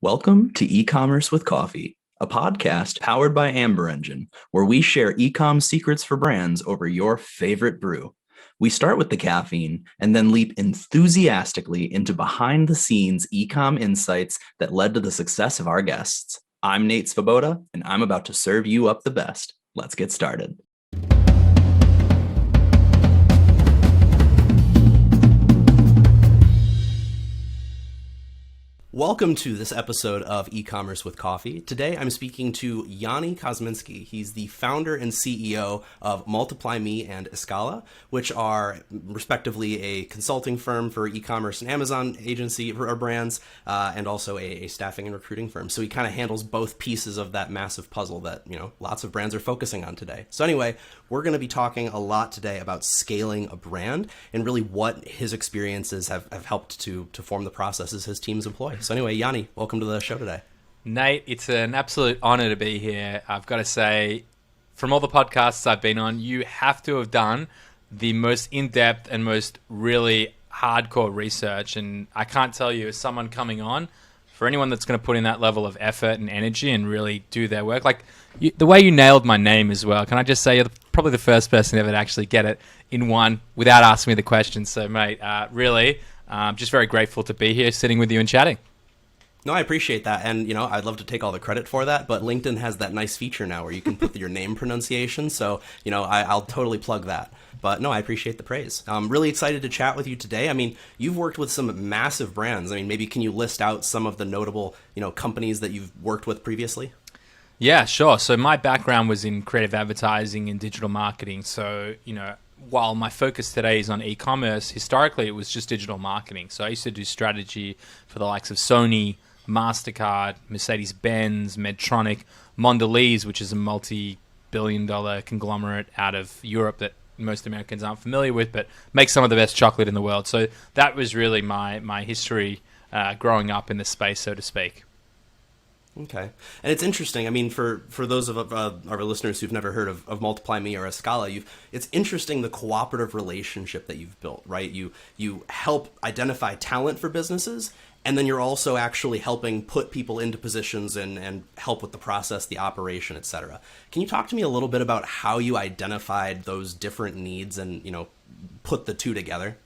Welcome to E-commerce with Coffee, a podcast powered by Amber Engine, where we share e-com secrets for brands over your favorite brew. We start with the caffeine and then leap enthusiastically into behind-the-scenes e-com insights that led to the success of our guests. I'm Nate Svoboda, and I'm about to serve you up the best. Let's get started. Welcome to this episode of E-commerce with Coffee. Today I'm speaking to Yoni Kozminski. He's the founder and CEO of MultiplyMii and Escala, which are respectively a consulting firm for e-commerce and Amazon agency or brands, and also a staffing and recruiting firm. So he kind of handles both pieces of that massive puzzle that, lots of brands are focusing on today. So anyway, we're going to be talking a lot today about scaling a brand and really what his experiences have helped to form the processes his teams employ. So anyway, Yoni, welcome to the show today. Nate, it's an absolute honor to be here. I've got to say, from all the podcasts I've been on, you have to have done the most in-depth and most really hardcore research. And I can't tell you, as someone coming on, for anyone that's going to put in that level of effort and energy and really do their work, the way you nailed my name as well, can I just say you're probably the first person ever to actually get it in one without asking me the question. So, mate, really, just very grateful to be here sitting with you and chatting. No, I appreciate that. And, I'd love to take all the credit for that. But LinkedIn has that nice feature now where you can put your name pronunciation. So, I'll totally plug that. But no, I appreciate the praise. I'm really excited to chat with you today. I mean, you've worked with some massive brands. I mean, maybe can you list out some of the notable, companies that you've worked with previously? Yeah, sure. So my background was in creative advertising and digital marketing. So, while my focus today is on e-commerce, historically it was just digital marketing. So I used to do strategy for the likes of Sony, Mastercard, Mercedes-Benz, Medtronic, Mondelez, which is a multi-billion-dollar conglomerate out of Europe that most Americans aren't familiar with, but makes some of the best chocolate in the world. So that was really my history growing up in this space, so to speak. Okay. And it's interesting. I mean, for those of our listeners who've never heard of MultiplyMii or Escala, it's interesting the cooperative relationship that you've built, right? You help identify talent for businesses, and then you're also actually helping put people into positions and help with the process, the operation, et cetera. Can you talk to me a little bit about how you identified those different needs and, put the two together?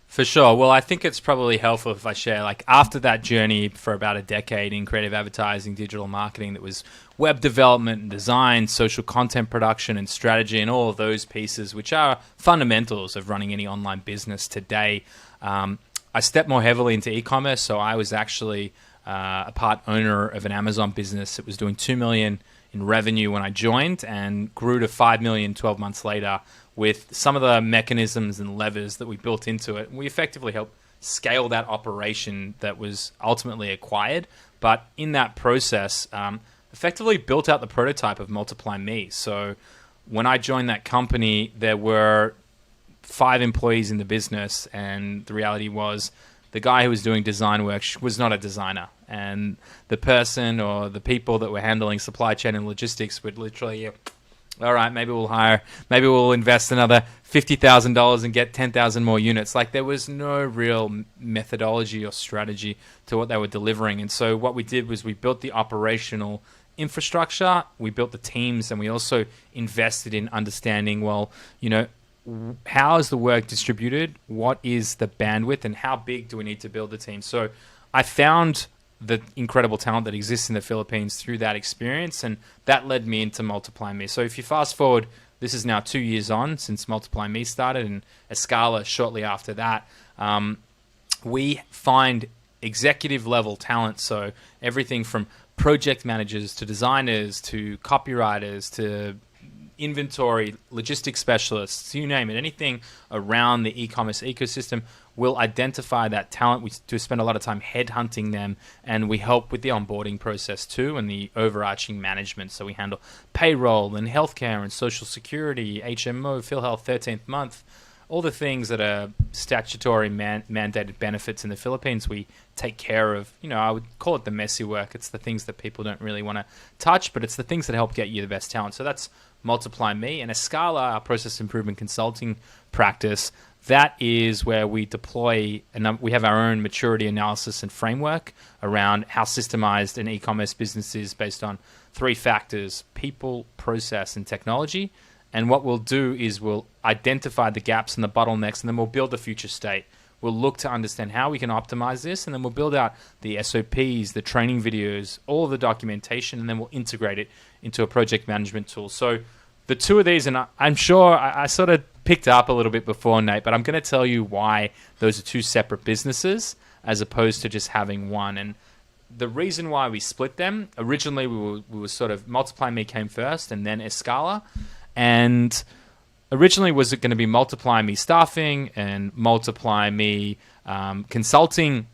For sure. Well, I think it's probably helpful if I share, after that journey for about a decade in creative advertising, digital marketing, that was web development and design, social content production and strategy, and all of those pieces, which are fundamentals of running any online business today. I stepped more heavily into e-commerce, so I was actually a part owner of an Amazon business that was doing $2 million in revenue when I joined and grew to $5 million 12 months later with some of the mechanisms and levers that we built into it. We effectively helped scale that operation that was ultimately acquired, but in that process, effectively built out the prototype of MultiplyMii. So when I joined that company, there were 5 employees in the business, and the reality was the guy who was doing design work was not a designer, and the person or the people that were handling supply chain and logistics would literally, all right, maybe we'll invest another $50,000 and get 10,000 more units. There was no real methodology or strategy to what they were delivering. And so what we did was we built the operational infrastructure, we built the teams, and we also invested in understanding, how is the work distributed? What is the bandwidth? And how big do we need to build the team? So I found the incredible talent that exists in the Philippines through that experience, and that led me into MultiplyMii. So if you fast forward, this is now 2 years on since MultiplyMii started, and Escala shortly after that. We find executive level talent, so everything from project managers to designers to copywriters to inventory, logistics specialists, you name it, anything around the e-commerce ecosystem, we'll identify that talent. We do spend a lot of time headhunting them, and we help with the onboarding process too and the overarching management. So we handle payroll and healthcare and social security, HMO, PhilHealth, 13th month, all the things that are statutory mandated benefits in the Philippines. We take care of, I would call it the messy work. It's the things that people don't really want to touch, but it's the things that help get you the best talent. So that's MultiplyMii. And Escala, our process improvement consulting practice, That is where we deploy, and we have our own maturity analysis and framework around how systemized an e-commerce business is based on 3 factors: people, process, and technology. And what we'll do is we'll identify the gaps and the bottlenecks, and then we'll build a future state. We'll look to understand how we can optimize this, and then we'll build out the SOPs, the training videos, all of the documentation, and then we'll integrate it into a project management tool. So the 2 of these, and I'm sure I sort of picked up a little bit before, Nate, but I'm going to tell you why those are 2 separate businesses as opposed to just having one. And the reason why we split them, originally we were sort of, MultiplyMii came first and then Escala. And originally was it going to be MultiplyMii staffing and MultiplyMii consulting.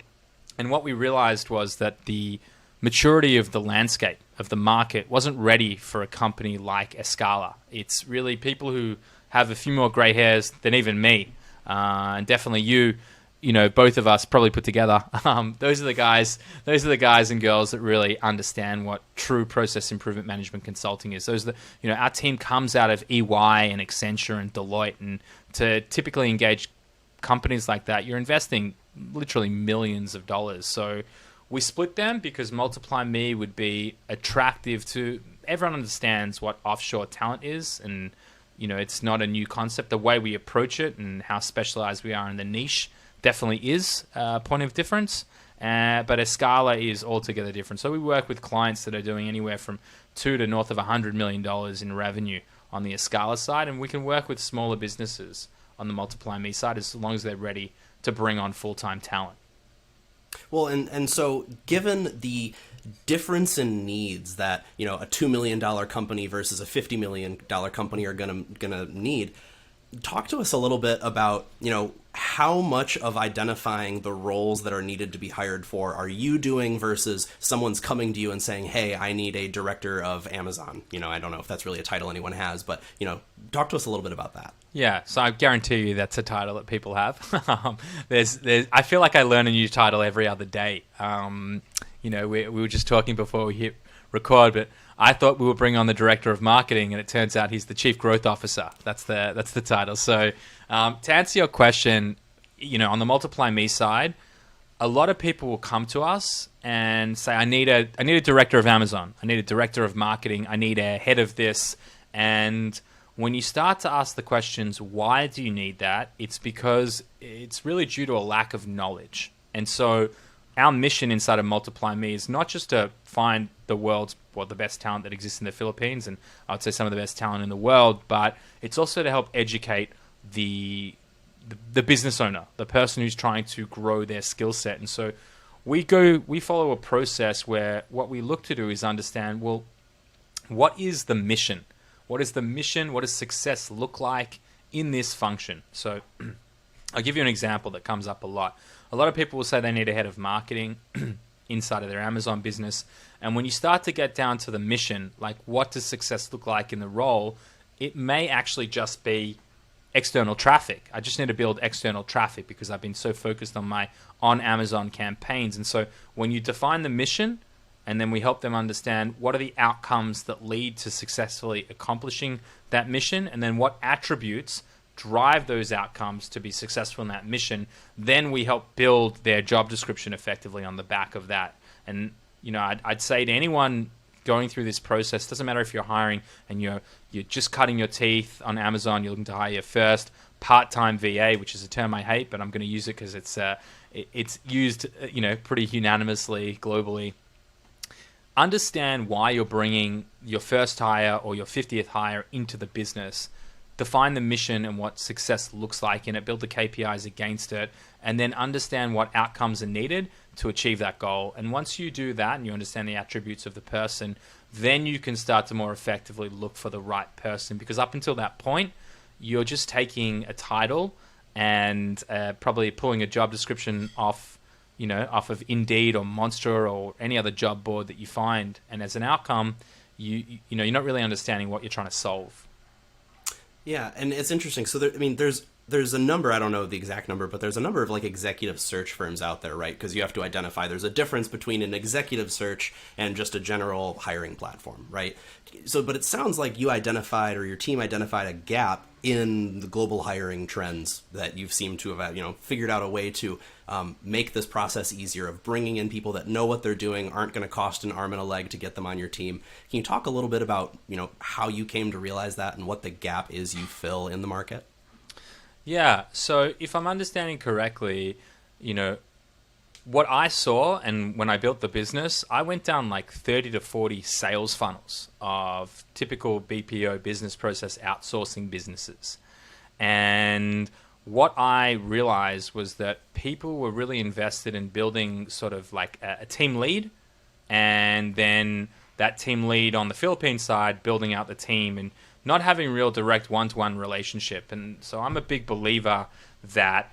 And what we realized was that the maturity of the landscape of the market wasn't ready for a company like Escala. It's really people who have a few more gray hairs than even me, and definitely you know, both of us probably put together. Those are the guys and girls that really understand what true process improvement management consulting is. Those are our team comes out of EY and Accenture and Deloitte, and to typically engage companies like that, you're investing literally millions of dollars. So we split them because MultiplyMii would be attractive to everyone. Understands what offshore talent is, and it's not a new concept. The way we approach it and how specialized we are in the niche definitely is a point of difference, but Escala is altogether different. So we work with clients that are doing anywhere from 2 to north of $100 million in revenue on the Escala side, and we can work with smaller businesses on the MultiplyMii side as long as they're ready to bring on full-time talent. Well, and so given the difference in needs that a $2 million company versus a $50 million company are gonna need, talk to us a little bit about how much of identifying the roles that are needed to be hired for are you doing versus someone's coming to you and saying, hey, I need a director of Amazon. I don't know if that's really a title anyone has, but talk to us a little bit about that. Yeah, so I guarantee you that's a title that people have. I feel like I learn a new title every other day. We were just talking before we hit record, but I thought we would bring on the director of marketing, and it turns out he's the chief growth officer. That's the title. So to answer your question, on the MultiplyMii side, a lot of people will come to us and say, I need a director of Amazon. I need a director of marketing. I need a head of this. And when you start to ask the questions, why do you need that? It's because it's really due to a lack of knowledge. And so our mission inside of MultiplyMii is not just to find the best talent that exists in the Philippines, and I would say some of the best talent in the world, but it's also to help educate the business owner, the person who's trying to grow their skill set. And so we follow a process where what we look to do is understand, well, what is the mission? What is the mission? What does success look like in this function? So I'll give you an example that comes up a lot. A lot of people will say they need a head of marketing inside of their Amazon business. And when you start to get down to the mission, like what does success look like in the role, it may actually just be external traffic. I just need to build external traffic because I've been so focused on my Amazon campaigns. And so when you define the mission, and then we help them understand what are the outcomes that lead to successfully accomplishing that mission, and then what attributes drive those outcomes to be successful in that mission, then we help build their job description effectively on the back of that. And I'd say to anyone going through this process, doesn't matter if you're hiring and you're just cutting your teeth on Amazon, you're looking to hire your first part-time VA, which is a term I hate, but I'm going to use it because it's used pretty unanimously globally. Understand why you're bringing your first hire or your 50th hire into the business. Define the mission and what success looks like in it, build the KPIs against it, and then understand what outcomes are needed to achieve that goal. And once you do that and you understand the attributes of the person, then you can start to more effectively look for the right person, because up until that point, you're just taking a title and probably pulling a job description off of Indeed or Monster or any other job board that you find. And as an outcome, you're not really understanding what you're trying to solve. Yeah, and it's interesting. So there's there's a number, I don't know the exact number, but there's a number of like executive search firms out there, right? Because you have to identify there's a difference between an executive search and just a general hiring platform, right? So, but it sounds like you identified, or your team identified, a gap in the global hiring trends that you've seemed to have, figured out a way to make this process easier of bringing in people that know what they're doing, aren't going to cost an arm and a leg to get them on your team. Can you talk a little bit about, how you came to realize that and what the gap is you fill in the market? Yeah, so if I'm understanding correctly, what I saw, and when I built the business, I went down like 30 to 40 sales funnels of typical BPO, business process outsourcing businesses. And what I realized was that people were really invested in building sort of like a team lead, and then that team lead on the Philippine side building out the team and not having real direct one-to-one relationship. And so I'm a big believer that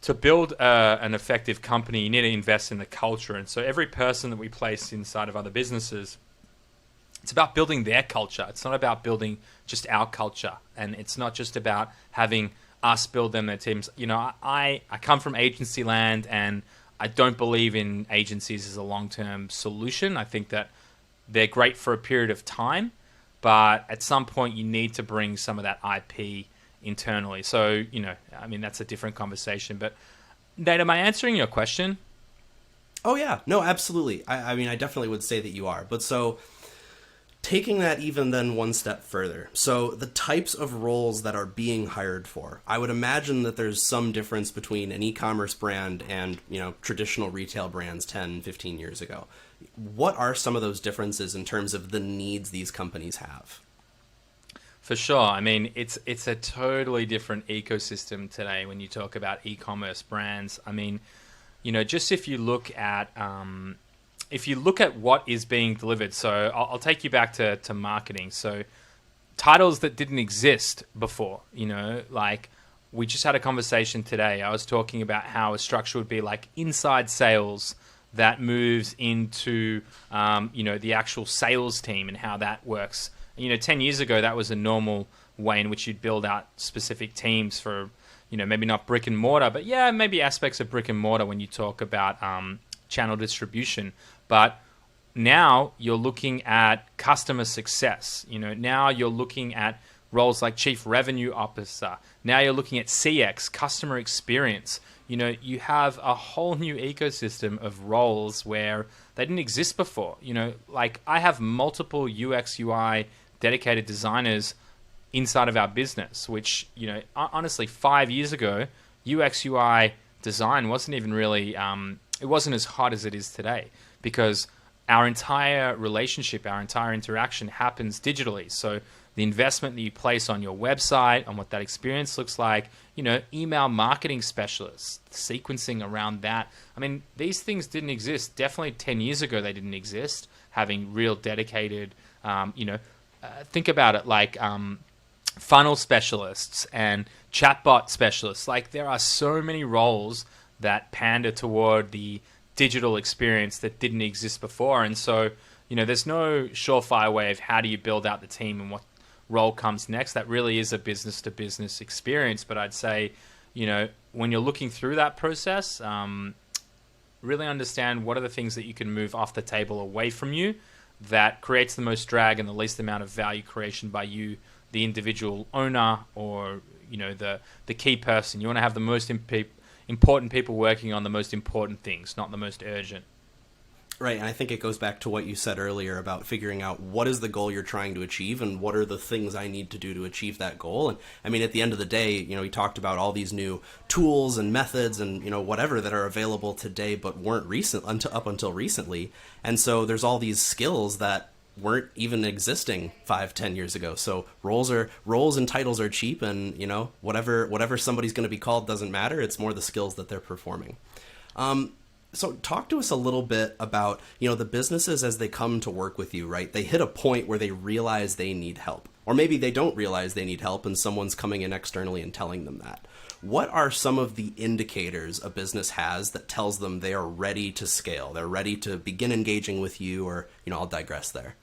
to build an effective company, you need to invest in the culture. And so every person that we place inside of other businesses, it's about building their culture. It's not about building just our culture. And it's not just about having us build them, their teams. I come from agency land, and I don't believe in agencies as a long-term solution. I think that they're great for a period of time, but at some point you need to bring some of that IP internally. So, that's a different conversation. But Nate, am I answering your question? Oh yeah, no, absolutely. I definitely would say that you are. But so taking that even then one step further. So the types of roles that are being hired for, I would imagine that there's some difference between an e-commerce brand and, traditional retail brands 10, 15 years ago. What are some of those differences in terms of the needs these companies have? For sure. It's a totally different ecosystem today when you talk about e-commerce brands. Just if you look at what is being delivered. So I'll take you back to marketing. So titles that didn't exist before, like we just had a conversation today. I was talking about how a structure would be like inside sales that moves into, the actual sales team and how that works. 10 years ago, that was a normal way in which you'd build out specific teams for, maybe not brick and mortar, but yeah, maybe aspects of brick and mortar when you talk about channel distribution. But now you're looking at customer success. Now you're looking at roles like chief revenue officer. Now you're looking at CX, customer experience. You have a whole new ecosystem of roles where they didn't exist before. Like I have multiple UX UI dedicated designers inside of our business, which, honestly, 5 years ago, UX UI design wasn't even really, it wasn't as hot as it is today, because our entire relationship, our entire interaction happens digitally. So the investment that you place on your website, on what that experience looks like, email marketing specialists, sequencing around that. These things didn't exist. Definitely 10 years ago, they didn't exist. Having real dedicated, think about it like funnel specialists and chatbot specialists. Like there are so many roles that pander toward the digital experience that didn't exist before. And so, there's no surefire way of how do you build out the team and what role comes next. That really is a business to business experience. But I'd say, when you're looking through that process, really understand what are the things that you can move off the table away from you that creates the most drag and the least amount of value creation by you, the individual owner, or the key person. You want to have the most important people working on the most important things, not the most urgent. Right, and I think it goes back to what you said earlier about figuring out what is the goal you're trying to achieve and what are the things I need to do to achieve that goal. And at the end of the day, we talked about all these new tools and methods and whatever that are available today but weren't up until recently. And so there's all these skills that weren't even existing 5-10 years ago. So roles and titles are cheap, and whatever somebody's going to be called doesn't matter. It's more the skills that they're performing. So talk to us a little bit about, the businesses as they come to work with you, right? They hit a point where they realize they need help. Or maybe they don't realize they need help and someone's coming in externally and telling them that. What are some of the indicators a business has that tells them they are ready to scale? They're ready to begin engaging with you, or, I'll digress there.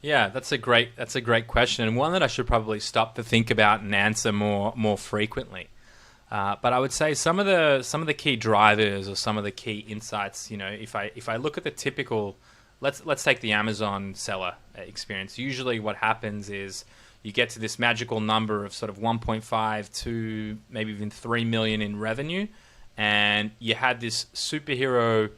Yeah, that's a great question, and one that I should probably stop to think about and answer more frequently. But I would say some of the key drivers or some of the key insights. If I look at the typical, let's take the Amazon seller experience. Usually, what happens is you get to this magical number of sort of 1.5 to maybe even 3 million in revenue, and you had this superhero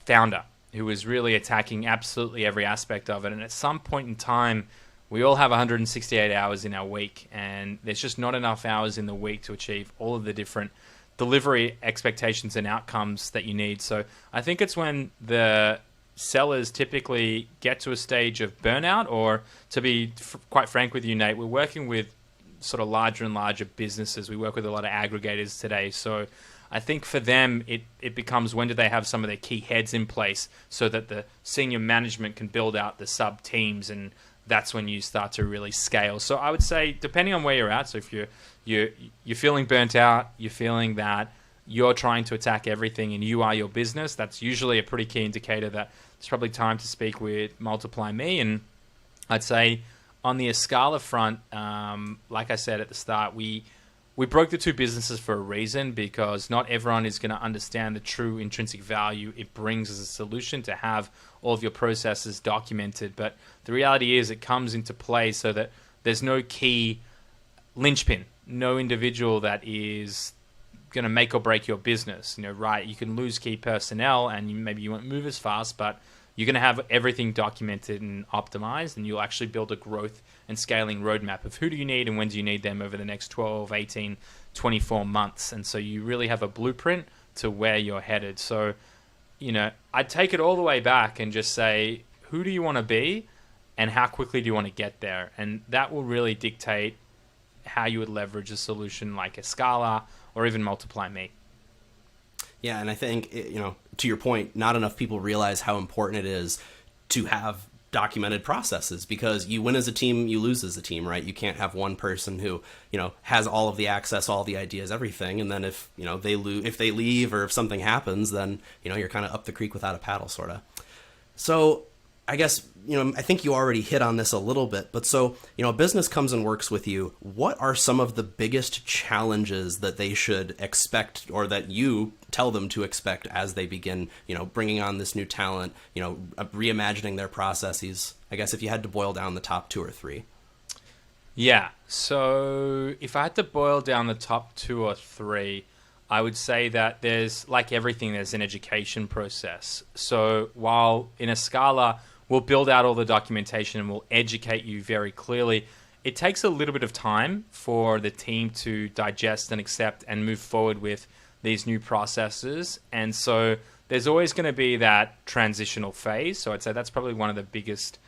founder who was really attacking absolutely every aspect of it. And at some point in time, we all have 168 hours in our week, and there's just not enough hours in the week to achieve all of the different delivery expectations and outcomes that you need. So I think it's when the sellers typically get to a stage of burnout, or to be quite frank with you, Nate, we're working with sort of larger and larger businesses. We work with a lot of aggregators today. So I think for them, it becomes, when do they have some of their key heads in place so that the senior management can build out the sub teams, and that's when you start to really scale. So I would say, depending on where you're at, so if you're feeling burnt out, you're feeling that you're trying to attack everything and you are your business, that's usually a pretty key indicator that it's probably time to speak with MultiplyMii. And I'd say on the Escala front, like I said at the start, we broke the two businesses for a reason, because not everyone is going to understand the true intrinsic value it brings as a solution to have all of your processes documented. But the reality is it comes into play so that there's no key linchpin, no individual that is going to make or break your business. Right, you can lose key personnel and maybe you won't move as fast, but you're going to have everything documented and optimized, and you'll actually build a growth and scaling roadmap of who do you need and when do you need them over the next 12, 18, 24 months. And so you really have a blueprint to where you're headed. So, I'd take it all the way back and just say, who do you want to be and how quickly do you want to get there? And that will really dictate how you would leverage a solution like Escala or even MultiplyMii. Yeah, and I think, to your point, not enough people realize how important it is to have documented processes, because you win as a team, you lose as a team, right? You can't have one person who, has all of the access, all the ideas, everything, and then if they leave or if something happens, then you're kind of up the creek without a paddle, sort of. So I guess, I think you already hit on this a little bit, but so, a business comes and works with you. What are some of the biggest challenges that they should expect, or that you tell them to expect as they begin, bringing on this new talent, reimagining their processes? I guess if you had to boil down the top 2 or 3. Yeah. So if I had to boil down the top 2 or 3, I would say that there's, like everything, there's an education process. So while in Escala, we'll build out all the documentation and we'll educate you very clearly, it takes a little bit of time for the team to digest and accept and move forward with these new processes. And so there's always going to be that transitional phase. So I'd say that's probably one of the biggest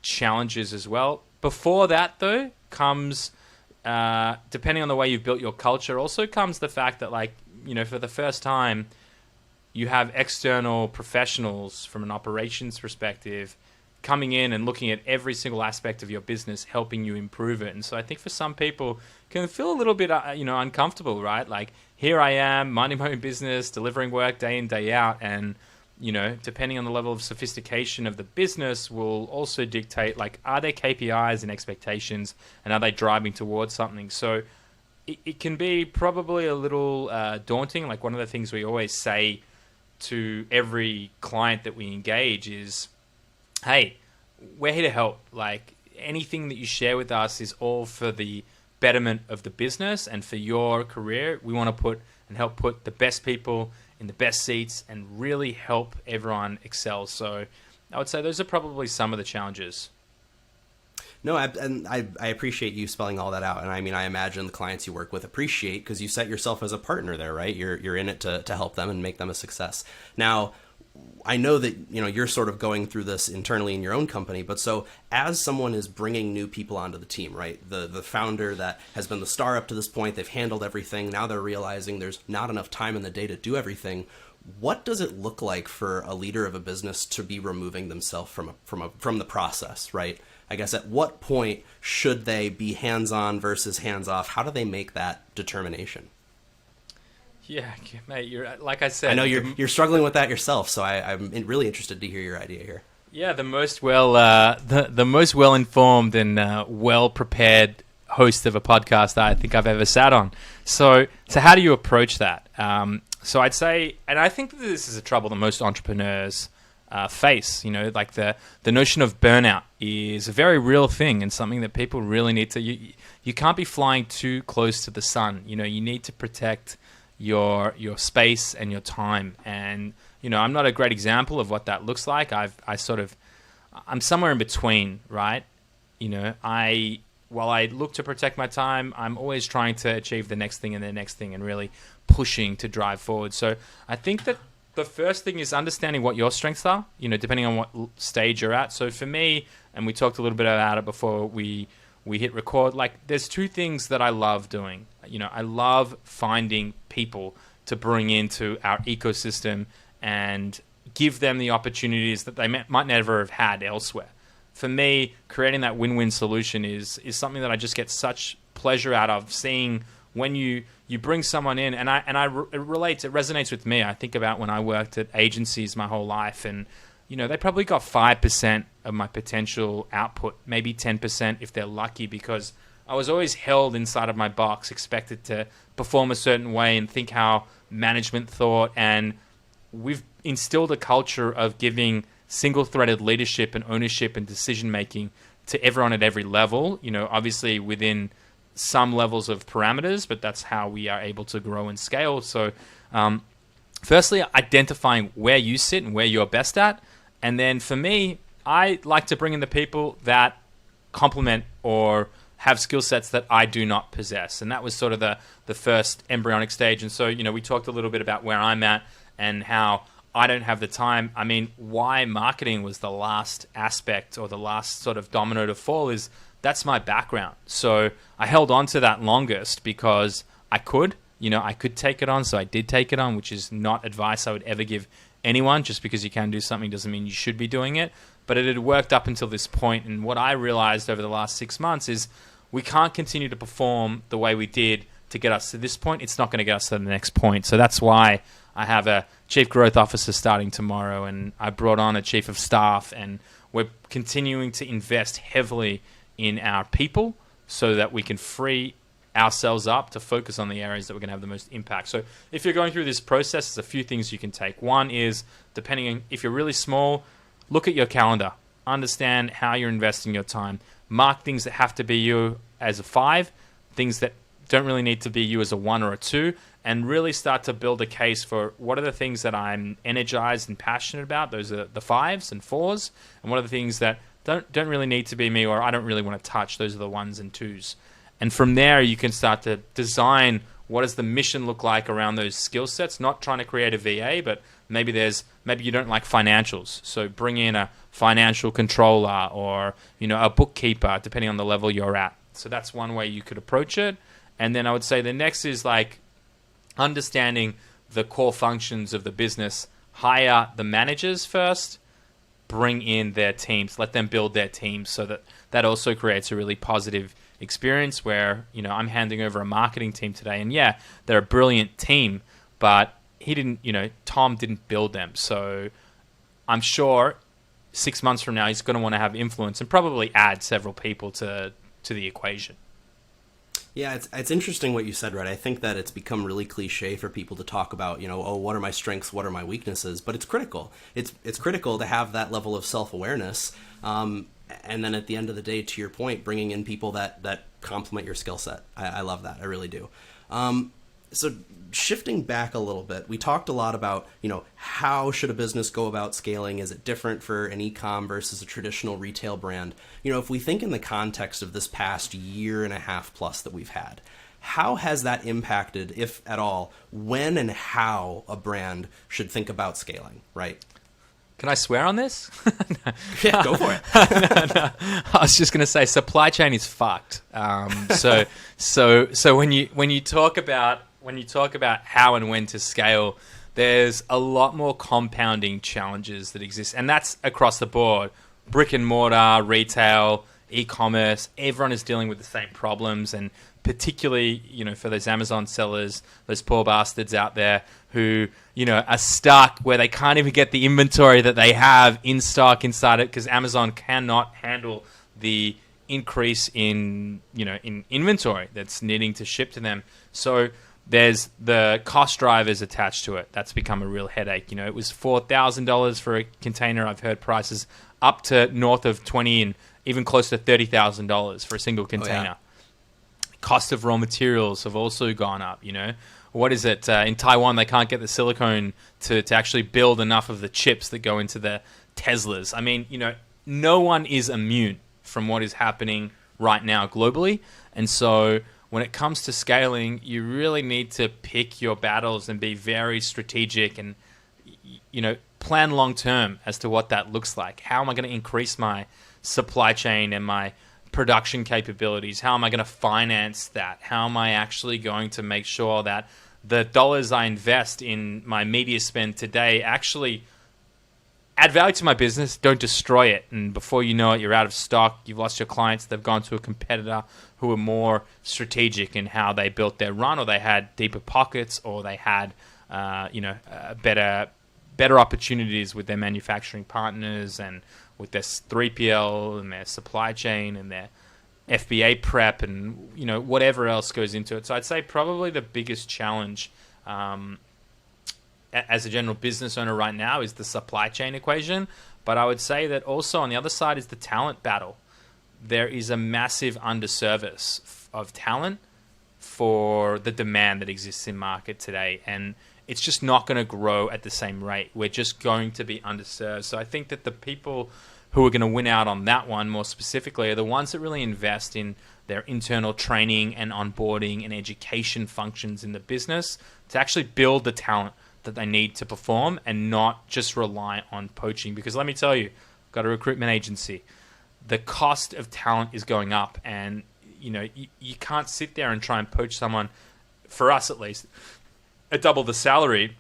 challenges as well. Before that, though, comes, depending on the way you've built your culture, also comes the fact that, for the first time, you have external professionals from an operations perspective coming in and looking at every single aspect of your business, helping you improve it. And so I think for some people, it can feel a little bit, uncomfortable, right? Like, here I am, minding my own business, delivering work day in, day out. And, depending on the level of sophistication of the business will also dictate, are there KPIs and expectations, and are they driving towards something? So it can be probably a little daunting. Like, one of the things we always say to every client that we engage is, hey, we're here to help. Like, anything that you share with us is all for the betterment of the business and for your career. We want to help put the best people in the best seats and really help everyone excel. So I would say those are probably some of the challenges. No, I appreciate you spelling all that out. And I mean, I imagine the clients you work with appreciate, because you set yourself as a partner there, right? You're in it to help them and make them a success. Now, I know that, you're sort of going through this internally in your own company, but so as someone is bringing new people onto the team, right? The founder that has been the star up to this point, they've handled everything. Now they're realizing there's not enough time in the day to do everything. What does it look like for a leader of a business to be removing themselves from the process, right? I guess at what point should they be hands-on versus hands-off? How do they make that determination? Yeah, mate, you're, like I said, I know you're struggling with that yourself, so I'm really interested to hear your idea here. Yeah, the most the most well informed and well prepared host of a podcast I think I've ever sat on. So how do you approach that? So I'd say, and I think that this is a trouble that most entrepreneurs face. You know, like the notion of burnout is a very real thing and something that people really need to. You can't be flying too close to the sun. You know, you need to protect your space and your time. And you know, I'm not a great example of what that looks like. I'm somewhere in between, right? You know, while I look to protect my time, I'm always trying to achieve the next thing and the next thing and really pushing to drive forward. So I think that the first thing is understanding what your strengths are, you know, depending on what stage you're at. So for me, and we talked a little bit about it before we hit record, like there's two things that I love doing. You know, I love finding people to bring into our ecosystem and give them the opportunities that they might never have had elsewhere. For me, creating that win-win solution is something that I just get such pleasure out of, seeing when you bring someone in, and it resonates with me. I think about when I worked at agencies my whole life, and you know, they probably got 5% of my potential output, maybe 10% if they're lucky, because I was always held inside of my box, expected to perform a certain way and think how management thought. And we've instilled a culture of giving single-threaded leadership and ownership and decision-making to everyone at every level, you know, obviously within some levels of parameters, but that's how we are able to grow and scale. So firstly, identifying where you sit and where you're best at. And then for me, I like to bring in the people that complement or have skill sets that I do not possess. And that was sort of the first embryonic stage. And so, you know, we talked a little bit about where I'm at and how I don't have the time. I mean, why marketing was the last aspect or the last sort of domino to fall is that's my background. So I held on to that longest because I could take it on. So I did take it on, which is not advice I would ever give anyone. Just because you can do something doesn't mean you should be doing it. But it had worked up until this point. And what I realized over the last 6 months is we can't continue to perform the way we did to get us to this point. It's not going to get us to the next point. So that's why I have a chief growth officer starting tomorrow, and I brought on a chief of staff, and we're continuing to invest heavily in our people so that we can free ourselves up to focus on the areas that we're going to have the most impact. So if you're going through this process, there's a few things you can take. One is, depending on if you're really small, look at your calendar. Understand how you're investing your time. Mark things that have to be you as a 5, things that don't really need to be you as a 1 or a 2, and really start to build a case for what are the things that I'm energized and passionate about. Those are the 5s and 4s. And what are the things that don't really need to be me or I don't really want to touch. Those are the 1s and 2s. And from there, you can start to design what does the mission look like around those skill sets, not trying to create a VA, but maybe you don't like financials. So bring in a financial controller or, you know, a bookkeeper, depending on the level you're at. So that's one way you could approach it. And then I would say the next is like understanding the core functions of the business. Hire the managers first, bring in their teams, let them build their teams, so that also creates a really positive experience where, you know, I'm handing over a marketing team today, and yeah, they're a brilliant team, but Tom didn't build them. So I'm sure 6 months from now, he's going to want to have influence and probably add several people to the equation. Yeah, it's interesting what you said, right? I think that it's become really cliche for people to talk about, you know, oh, what are my strengths, what are my weaknesses? But it's critical. It's critical to have that level of self-awareness. And then at the end of the day, to your point, bringing in people that complement your skill set. I love that. I really do. So shifting back a little bit, we talked a lot about, you know, how should a business go about scaling? Is it different for an e-com versus a traditional retail brand? You know, if we think in the context of this past year and a half plus that we've had, how has that impacted, if at all, when and how a brand should think about scaling, right? Can I swear on this? Yeah, go for it. No. I was just going to say supply chain is fucked. So when you talk about how and when to scale, there's a lot more compounding challenges that exist, and that's across the board. Brick and mortar, retail, e-commerce, everyone is dealing with the same problems, and particularly, for those Amazon sellers, those poor bastards out there who, are stuck where they can't even get the inventory that they have in stock inside it because Amazon cannot handle the increase in inventory that's needing to ship to them. So there's the cost drivers attached to it. That's become a real headache. It was $4,000 for a container. I've heard prices up to north of 20 and even close to $30,000 for a single container. Cost of raw materials have also gone up. What is it? In Taiwan, they can't get the silicone to actually build enough of the chips that go into the Teslas. I mean, no one is immune from what is happening right now globally. And so when it comes to scaling, you really need to pick your battles and be very strategic and, plan long term as to what that looks like. How am I going to increase my supply chain and my production capabilities? How am I going to finance that? How am I actually going to make sure that the dollars I invest in my media spend today actually add value to my business, don't destroy it, and before you know it, you're out of stock, you've lost your clients, they've gone to a competitor who are more strategic in how they built their run, or they had deeper pockets, or they had better opportunities with their manufacturing partners and with their 3PL and their supply chain and their FBA prep and whatever else goes into it. So I'd say probably the biggest challenge as a general business owner right now is the supply chain equation. But I would say that also on the other side is the talent battle. There is a massive underservice of talent for the demand that exists in market today. And it's just not going to grow at the same rate. We're just going to be underserved. So I think that the people who are going to win out on that one more specifically are the ones that really invest in their internal training and onboarding and education functions in the business to actually build the talent that they need to perform and not just rely on poaching. Because let me tell you, I've got a recruitment agency. The cost of talent is going up, and you can't sit there and try and poach someone, for us at least, at double the salary,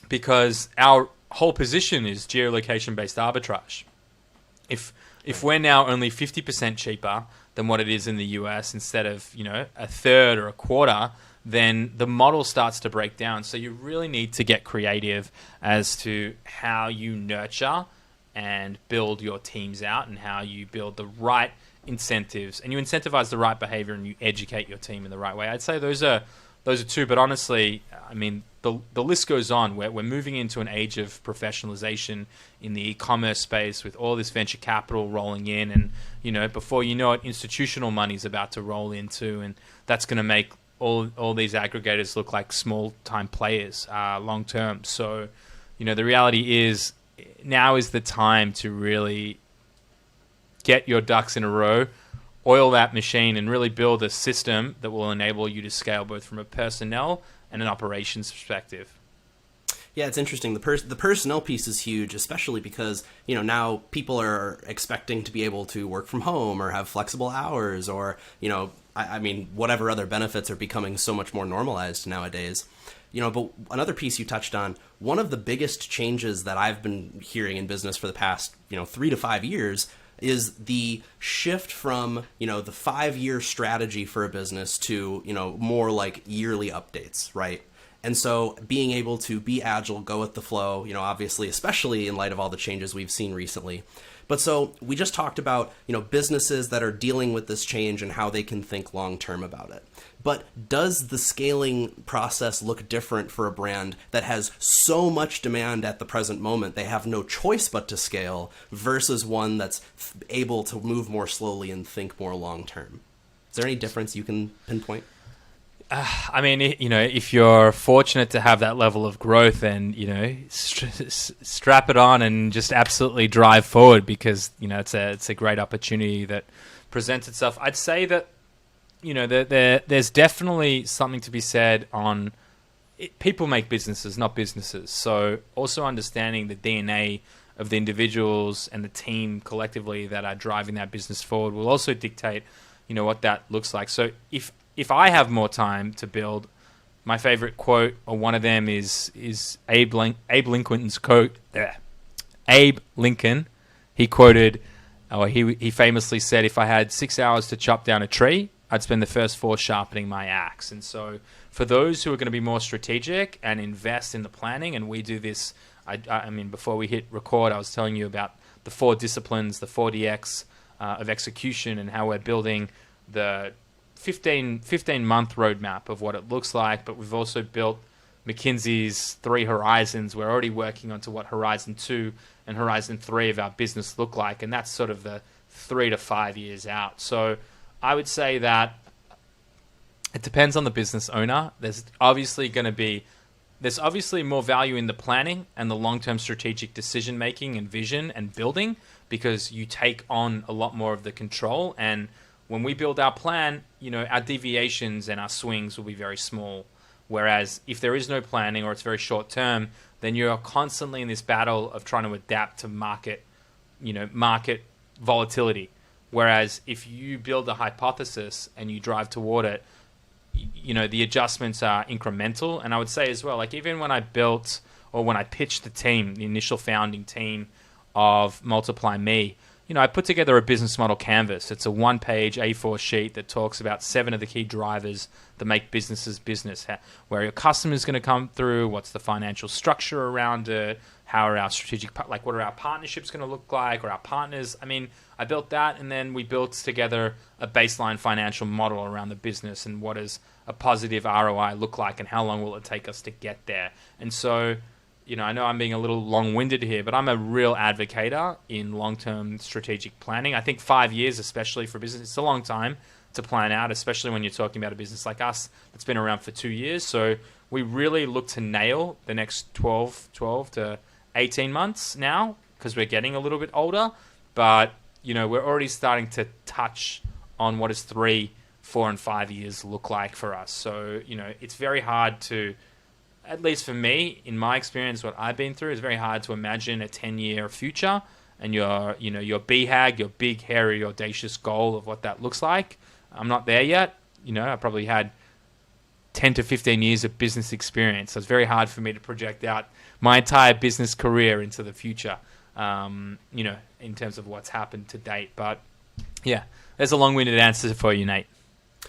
because our whole position is geolocation-based arbitrage. If we're now only 50% cheaper than what it is in the US instead of a third or a quarter, then the model starts to break down. So you really need to get creative as to how you nurture and build your teams out and how you build the right incentives and you incentivize the right behavior and you educate your team in the right way. I'd say those are two, but honestly, I mean, the list goes on. We're moving into an age of professionalization in the e-commerce space with all this venture capital rolling in, and before you know it, institutional money is about to roll in too, and that's going to make all these aggregators look like small-time players long term. So, the reality is now is the time to really get your ducks in a row, oil that machine, and really build a system that will enable you to scale both from a personnel and an operations perspective. Yeah, it's interesting. The personnel piece is huge, especially because, now people are expecting to be able to work from home or have flexible hours or, I mean, whatever other benefits are becoming so much more normalized nowadays. But another piece you touched on, one of the biggest changes that I've been hearing in business for the past, 3 to 5 years is the shift from, the 5-year strategy for a business to, more like yearly updates, right? And so being able to be agile, go with the flow, obviously, especially in light of all the changes we've seen recently. But so we just talked about, businesses that are dealing with this change and how they can think long term about it. But does the scaling process look different for a brand that has so much demand at the present moment they have no choice but to scale versus one that's able to move more slowly and think more long term? Is there any difference you can pinpoint? I mean, if you're fortunate to have that level of growth, then, strap it on and just absolutely drive forward because, it's a great opportunity that presents itself. I'd say that, there's definitely something to be said on people make businesses, not businesses. So also understanding the DNA of the individuals and the team collectively that are driving that business forward will also dictate, what that looks like. So if I have more time to build, my favorite quote, or one of them is Abe Lincoln's quote. Abe Lincoln, he quoted, or he famously said, "If I had 6 hours to chop down a tree, I'd spend the first 4 sharpening my axe. And so for those who are going to be more strategic and invest in the planning, and we do this, I mean, before we hit record, I was telling you about the 4 disciplines, the 4DX of execution, and how we're building the 15-month roadmap of what it looks like. But we've also built McKinsey's 3 horizons. We're already working onto what Horizon 2 and Horizon 3 of our business look like, and that's sort of the 3 to 5 years out. So I would say that it depends on the business owner. There's obviously more value in the planning and the long-term strategic decision-making and vision and building, because you take on a lot more of the control. And when we build our plan, our deviations and our swings will be very small. Whereas if there is no planning or it's very short-term, then you're constantly in this battle of trying to adapt to market volatility. Whereas if you build a hypothesis and you drive toward it, the adjustments are incremental. And I would say as well, like even when I built or when I pitched the team, the initial founding team of MultiplyMii, I put together a business model canvas. It's a 1-page A4 sheet that talks about 7 of the key drivers that make businesses business. Where your customer's going to come through, what's the financial structure around it, how are our what are our partnerships going to look like, or our partners. I mean, I built that, and then we built together a baseline financial model around the business and what does a positive ROI look like and how long will it take us to get there. And so, I know I'm being a little long-winded here, but I'm a real advocator in long-term strategic planning. I think 5 years, especially for business, it's a long time to plan out, especially when you're talking about a business like us that's been around for 2 years. So we really look to nail the next 12 to 18 months now, because we're getting a little bit older. But, we're already starting to touch on what does 3, 4, and 5 years look like for us. So, it's very hard to, at least for me, in my experience, what I've been through, is very hard to imagine a 10-year future and your BHAG, your big, hairy, audacious goal of what that looks like. I'm not there yet. I probably had 10 to 15 years of business experience. So it's very hard for me to project out my entire business career into the future, in terms of what's happened to date. But yeah, there's a long-winded answer for you, Nate.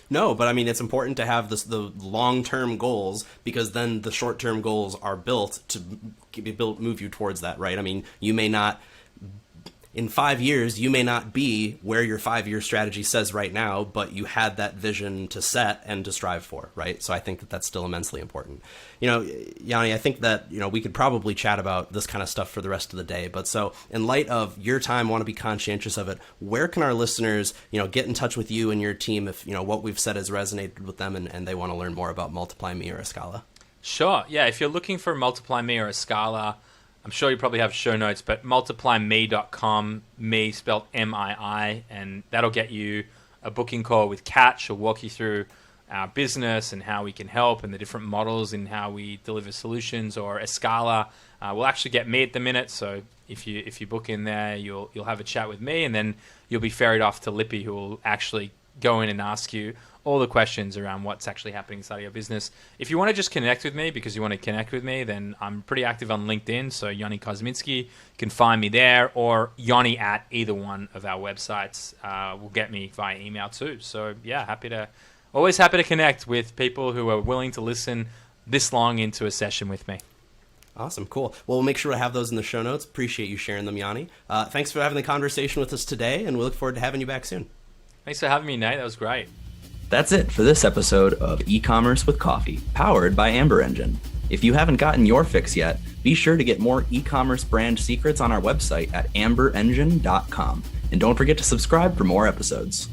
No, but I mean, it's important to have the long-term goals, because then the short-term goals are built to move you towards that, right? I mean, in 5 years, you may not be where your 5-year strategy says right now, but you had that vision to set and to strive for, right? So I think that that's still immensely important. Yoni, I think that, we could probably chat about this kind of stuff for the rest of the day. But so in light of your time, want to be conscientious of it, where can our listeners, get in touch with you and your team if, what we've said has resonated with them and they want to learn more about MultiplyMii or Escala? Sure. Yeah. If you're looking for MultiplyMii or Escala, I'm sure you probably have show notes, but multiplyMii.com, me spelled M-I-I, and that'll get you a booking call with Kat. She'll walk you through our business and how we can help and the different models and how we deliver solutions. Or Escala, we'll actually get me at the minute, so if you book in there, you'll have a chat with me, and then you'll be ferried off to Lippy, who will actually go in and ask you all the questions around what's actually happening inside of your business. If you want to just connect with me because you want to connect with me, then I'm pretty active on LinkedIn. So Yoni Kozminski, you can find me there, or Yoni at either one of our websites will get me via email too. So yeah, always happy to connect with people who are willing to listen this long into a session with me. Awesome. Cool. Well, we'll make sure to have those in the show notes. Appreciate you sharing them, Yoni. Thanks for having the conversation with us today, and we look forward to having you back soon. Thanks for having me, Nate. That was great. That's it for this episode of E-commerce with Coffee, powered by Amber Engine. If you haven't gotten your fix yet, be sure to get more e-commerce brand secrets on our website at amberengine.com. And don't forget to subscribe for more episodes.